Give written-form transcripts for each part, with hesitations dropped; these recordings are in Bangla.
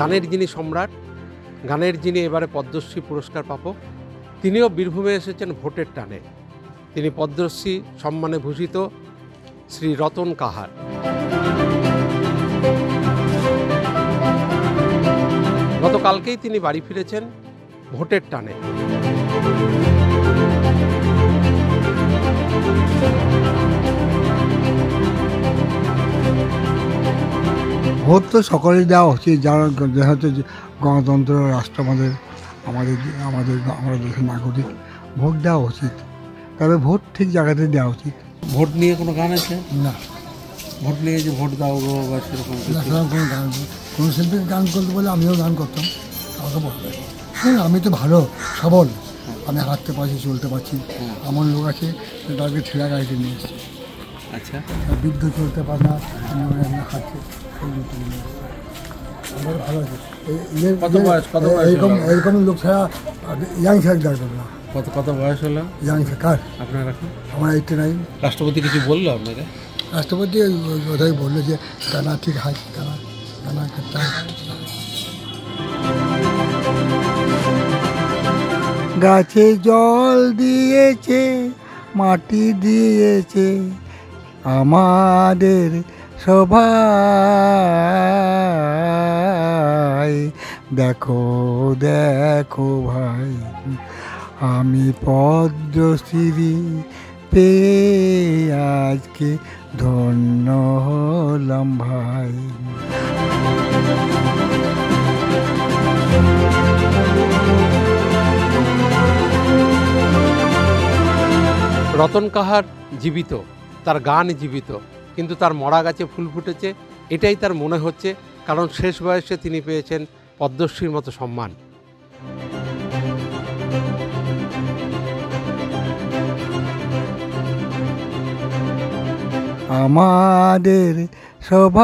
গানের যিনি সম্রাট, গানের যিনি এবারে পদ্মশ্রী পুরস্কার প্রাপক, তিনিও বীরভূমে এসেছেন ভোটের টানে। তিনি পদ্মশ্রী সম্মানে ভূষিত শ্রী রতন কাহার। গতকালকেই তিনি বাড়ি ফিরেছেন ভোটের টানে। ভোট তো সকলেই দেওয়া উচিত, যারা যেহেতু গণতন্ত্র রাষ্ট্র আমাদের দেশের নাগরিক, ভোট দেওয়া উচিত। তবে ভোট ঠিক জায়গাতে দেওয়া উচিত। ভোট নিয়ে কোনো গান আছে না, ভোট নিয়ে যে ভোট দাও গো বা সেরকম কোনো গান, কোনো শিল্পীকে গান করতে বলে আমিও গান করতাম, আমাকে বলবে হ্যাঁ আমি তো ভালো সবল, আমি হাঁটতে পারছি, চলতে পারছি। আমার লোক আছে তাদেরকে ছেঁড়া গাড়িতে নিয়ে এসছে। আচ্ছা, বৃদ্ধ চলতে পারে না, হাঁটছে, আমার ভালো আছে। এরকম লোক ছাড়া ইয়াং ছেড়ে দরকার না। কত বয়স হলো ইয়াং কার? আপনার এখন? আমার 89। রাষ্ট্রপতি কিছু বললো আপনাকে? রাষ্ট্রপতি ওটাই বললো যে গানা ঠিক আছে, গানা করতে হয়। গাছে জল দিয়েছে, মাটি দিয়েছে, আমাদের সবাই। দেখো দেখো ভাই, আমি পদ্মশ্রী পেয়ে আজকে ধন্য হলাম ভাই। রতন কাহার জীবিত, তার গান জীবিত, কিন্তু তার মরা গাছে ফুল ফুটেছে এটাই তার মনে হচ্ছে, কারণ শেষ বয়সে তিনি পেয়েছেন পদ্মশ্রীর মতো সম্মান। আমাদের সবাই,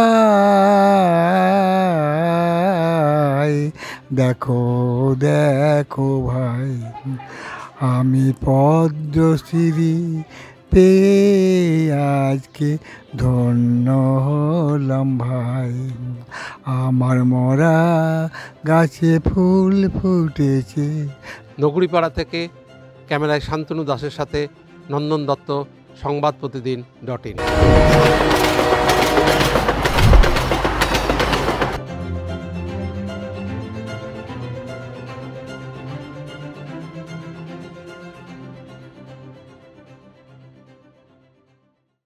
দেখো দেখো ভাই, আমি পদ্মশ্রী পেয়ে আজকে ধন্য হলাম ভাই। আমার মরা গাছে ফুল ফুটেছে। নগরীপাড়া থেকে ক্যামেরায় শান্তনু দাসের সাথে নন্দন দত্ত, সংবাদ প্রতিদিন.in।